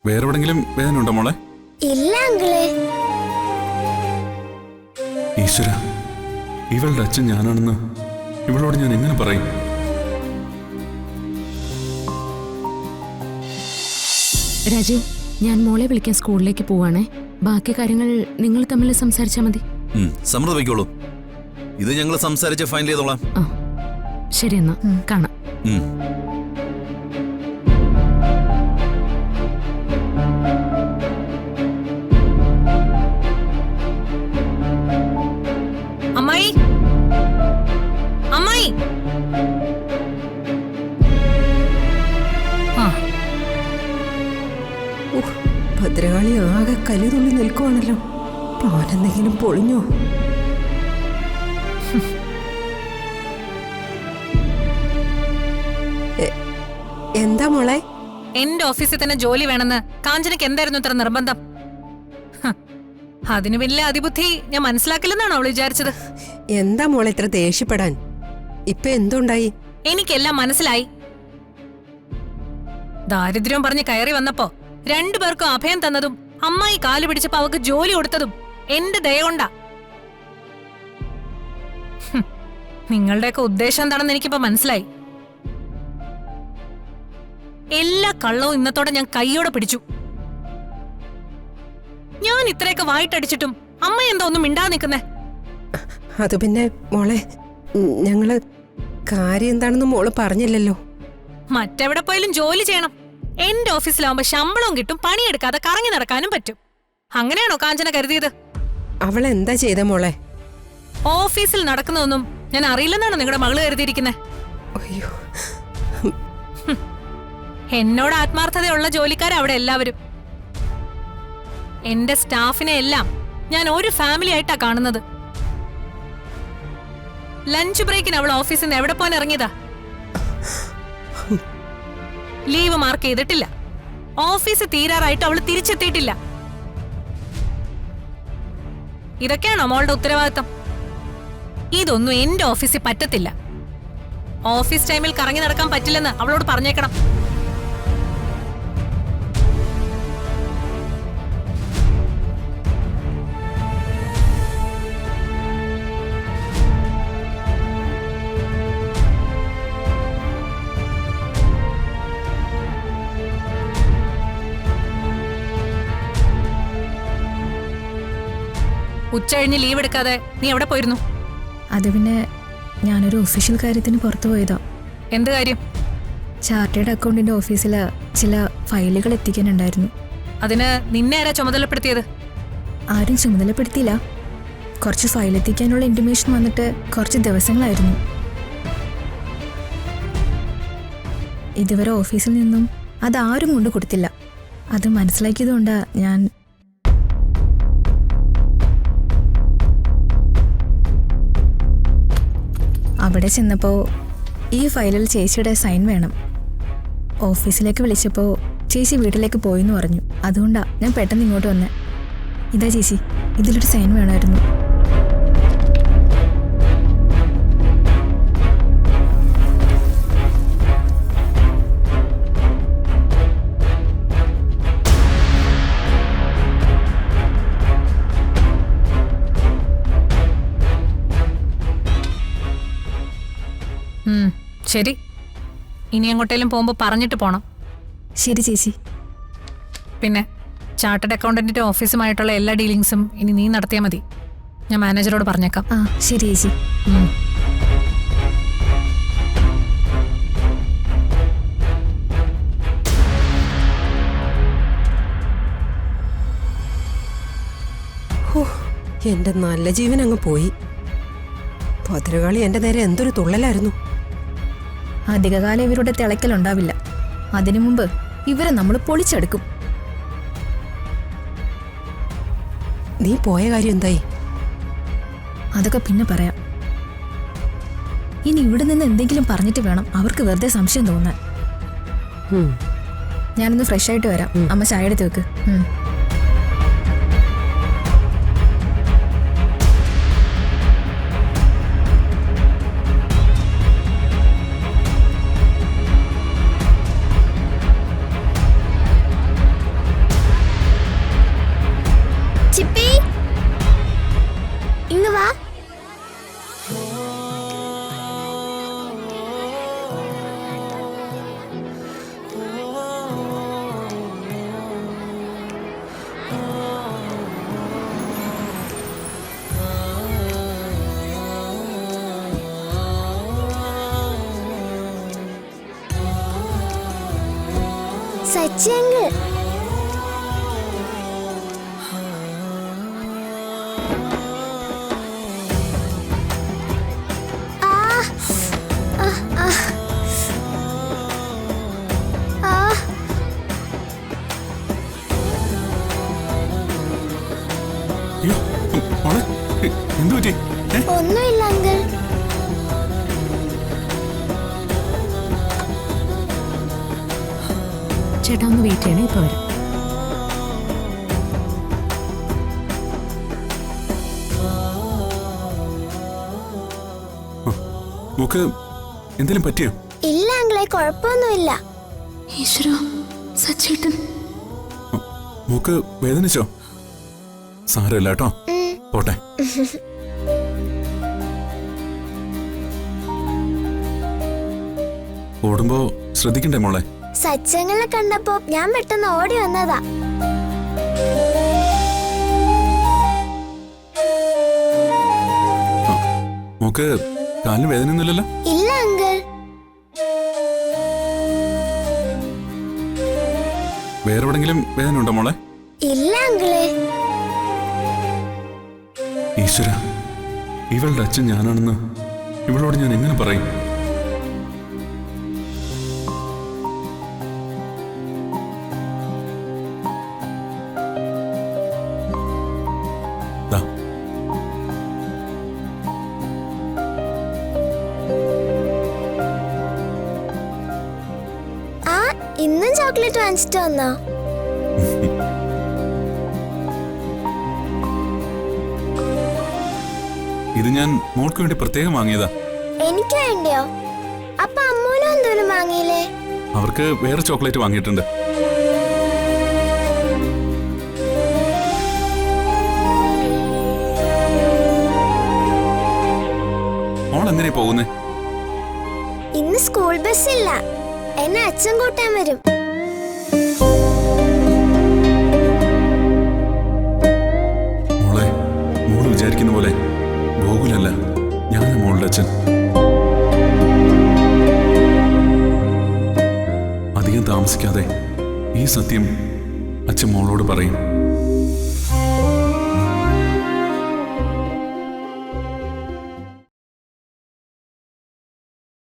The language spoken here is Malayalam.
വേറെ എവിടെങ്കിലും വേദന ഉണ്ടോ മോളെ? ഇല്ല അങ്കിളേ. ഈശ്വര, ഇവളുടെ അച്ഛൻ ഞാനാണെന്ന് ഇവളോട് ഞാൻ എങ്ങനെ പറയും? രാജു, ഞാൻ മോളെ വിളിക്കാൻ സ്കൂളിലേക്ക് പോവാണേ. ബാക്കി കാര്യങ്ങൾ നിങ്ങൾ തമ്മിൽ സംസാരിച്ചാൽ മതി. സമൃദ്ധ വയ്ക്കോളൂ. ഇത് ഞങ്ങൾ സംസാരിച്ച് ഫൈനൽ ചെയ്തോളാം. ശരി, എന്നാ കാണാം. അമ്മായി, അമ്മായി. ഭദ്രകാളി ആകെ കലിതുള്ളി നിൽക്കുവാണല്ലോ. പ്ലാനെന്തെങ്കിലും പൊളിഞ്ഞോ? എന്താ മോളെ? എന്റെ ഓഫീസിൽ തന്നെ ജോലി വേണമെന്ന് കാഞ്ചനയ്ക്ക് എന്തായിരുന്നു ഇത്ര നിർബന്ധം? അതിന് വലിയ അതിബുദ്ധി ഞാൻ മനസ്സിലാക്കില്ലെന്നാണ് അവൾ വിചാരിച്ചത്. എന്താ മോളെ ഇത്ര ദേഷ്യപ്പെടാൻ? ഇപ്പൊ എന്തുണ്ടായി? എനിക്കെല്ലാം മനസ്സിലായി. ദാരിദ്ര്യം പറഞ്ഞ് കയറി വന്നപ്പോ രണ്ടുപേർക്കും അഭയം തന്നതും അമ്മായി കാല് പിടിച്ചപ്പോ അവക്ക് ജോലി കൊടുത്തതും എന്റെ ദയ കൊണ്ടാ. നിങ്ങളുടെയൊക്കെ ഉദ്ദേശം എന്താണെന്ന് എനിക്കിപ്പോ മനസ്സിലായി. എല്ലാ കള്ളവും ഇന്നത്തോടെ ഞാൻ കൈയോടെ പിടിച്ചു. ഞാൻ ഇത്രയൊക്കെ വായിട്ടടിച്ചിട്ടും അമ്മ എന്താ ഒന്നും മിണ്ടാ നിൽക്കുന്നേ? അത് പിന്നെ മോളെ, ഞങ്ങള് കാര്യം എന്താണെന്ന് മോള് പറഞ്ഞില്ലല്ലോ. മറ്റെവിടെ പോയാലും ജോലി ചെയ്യണം. എന്റെ ഓഫീസിലാവുമ്പോ ശമ്പളവും കിട്ടും, പണിയെടുക്കാതെ കറങ്ങി നടക്കാനും പറ്റും. അങ്ങനെയാണോ കാഞ്ചന കരുതിയത്? അവളെന്താ ചെയ്ത മോളെ? ഓഫീസിൽ നടക്കുന്നതൊന്നും ഞാൻ അറിയില്ലെന്നാണോ നിങ്ങളുടെ മകള് കരുതിയിരിക്കുന്നത്? അയ്യോ, എന്നോട് ആത്മാർത്ഥതയുള്ള ജോലിക്കാർ അവിടെ എല്ലാവരും. എന്റെ സ്റ്റാഫിനെ എല്ലാം ഞാൻ ഒരു ഫാമിലി ആയിട്ടാ കാണുന്നത്. ലഞ്ച് ബ്രേക്കിന് അവൾ ഓഫീസിൽ നിന്ന് എവിടെ പോകാൻ ഇറങ്ങിയതാ? ലീവ് മാർക്ക് ചെയ്തിട്ടില്ല. ഓഫീസ് തീരാറായിട്ട് അവൾ തിരിച്ചെത്തിയിട്ടില്ല. ഇതൊക്കെയാണോ മോളുടെ ഉത്തരവാദിത്തം? ഇതൊന്നും എന്റെ ഓഫീസിൽ പറ്റത്തില്ല. ഓഫീസ് ടൈമിൽ കറങ്ങി നടക്കാൻ പറ്റില്ലെന്ന് അവളോട് പറഞ്ഞേക്കണം. ഉച്ച കഴിഞ്ഞ് ലീവ് എടുക്കാതെ നീ എവിടെ പോയിരുന്നു? അത് പിന്നെ ഞാനൊരു ഒഫീഷ്യൽ കാര്യത്തിന് പുറത്തു പോയതാ. എന്ത് കാര്യം? ചാർട്ടേഡ് അക്കൗണ്ടിന്റെ ഓഫീസിൽ ചില ഫയലുകൾ എത്തിക്കാനുണ്ടായിരുന്നു. അതിന് നിന്നെ ആരാ ചുമതലപ്പെടുത്തിയത്? ആരും ചുമതലപ്പെടുത്തിയില്ല. കുറച്ച് ഫയൽ എത്തിക്കാനുള്ള ഇന്റിമേഷൻ വന്നിട്ട് കുറച്ച് ദിവസങ്ങളായിരുന്നു. ഇതുവരെ ഓഫീസിൽ നിന്നും അതാരും കൊണ്ടു കൊടുത്തില്ല. അത് മനസ്സിലാക്കിയതുകൊണ്ടാ ഞാൻ അവിടെ ചെന്നപ്പോൾ ഈ ഫയലിൽ ചേച്ചിയുടെ സൈൻ വേണം. ഓഫീസിലേക്ക് വിളിച്ചപ്പോൾ ചേച്ചി വീട്ടിലേക്ക് പോയെന്ന് പറഞ്ഞു. അതുകൊണ്ടാണ് ഞാൻ പെട്ടെന്ന് ഇങ്ങോട്ട് വന്നേ. ഇതാ ചേച്ചി, ഇതിലൊരു സൈൻ വേണമായിരുന്നു. ശരി, ഇനി എങ്ങോട്ടേലും പോകുമ്പോൾ പറഞ്ഞിട്ട് പോണം. ശരി ചേച്ചി. പിന്നെ ചാർട്ടേഡ് അക്കൗണ്ടന്റിന്റെ ഓഫീസുമായിട്ടുള്ള എല്ലാ ഡീലിങ്സും ഇനി നീ നടത്തിയാൽ മതി. ഞാൻ മാനേജറോട് പറഞ്ഞേക്കാം. ആ ശരി ചേച്ചി. എന്റെ നല്ല ജീവൻ അങ്ങ് പോയി. ഭദ്രകാളി എന്റെ നേരെ എന്തൊരു തുള്ളലായിരുന്നു. അധികകാലം ഇവരുടെ തിളയ്ക്കലുണ്ടാവില്ല. അതിനു മുമ്പ് ഇവരെ നമ്മൾ പൊളിച്ചെടുക്കും. നീ പോയ കാര്യം എന്തായി? അതൊക്കെ പിന്നെ പറയാം. ഇനി ഇവിടെ നിന്ന് എന്തെങ്കിലും പറഞ്ഞിട്ട് വേണം അവർക്ക് വെറുതെ സംശയം തോന്നാൻ. ഞാനൊന്ന് ഫ്രഷ് ആയിട്ട് വരാം. അമ്മ ചായ എടുത്ത് വെക്ക്. അയ്യോ മോളെ എന്തു പറ്റി? ഒന്നുമില്ല അങ്കിൾ. ചേട്ടാ ഒന്ന് വെയിറ്റ് ചെയ്യണേ, ഇപ്പൊ വരാം. മോക്ക് എന്തെങ്കിലും പറ്റിയോ? ഇല്ല അങ്കിളെ, കുഴപ്പമൊന്നുമില്ല. ഈശ്വര, സച്ചേട്ടൻ. മോക്ക് വേദനിച്ചോ? സാരമില്ല കേട്ടോ, പോട്ടെ. ഓടുമ്പോ ശ്രദ്ധിക്കണ്ടേ മോളെ? സച്ചങ്ങളെ കണ്ടപ്പോ ഞാൻ പെട്ടെന്ന് ഓടി വന്നതാ. മോക്ക് കാലിന് വേദനയൊന്നുമില്ലല്ലോ? ഇല്ല അങ്കിൾ. വേറെ എവിടെങ്കിലും വേദന ഉണ്ടോ മോളെ? ഇല്ല അങ്കിളെ. ഈശ്വര, ഇവളുടെ അച്ഛൻ ഞാനാണെന്ന് ഇവളോട് ഞാൻ എങ്ങനെ പറയും? ദാ, ആ, ഇന്നും ചോക്ലേറ്റ് വാങ്ങിച്ചിട്ട് വന്നോ? ഇത് ഞാൻ മോൾക്ക് വേണ്ടി പ്രത്യേകം വാങ്ങിയതാ. എനിക്ക് വേണ്ടിയോ? അപ്പൊ അമ്മൂനും എന്തോലും വാങ്ങിയില്ലേ? അവർക്ക് വേറെ ചോക്ലേറ്റ് വാങ്ങിയിട്ടുണ്ട്. മോൾ എങ്ങനെയാ പോകുന്നേ? ഇന്ന് സ്കൂൾ ബസ് ഇല്ല, എന്നെ അച്ഛൻ കൂട്ടാൻ വരും. മോളെ, മോള് വിചാരിക്കുന്ന പോലെ ഗോകുലല്ല, ഞാനാ മോളുടെ അച്ഛൻ. അധികം താമസിക്കാതെ ഈ സത്യം അച്ഛൻ മോളോട് പറയും.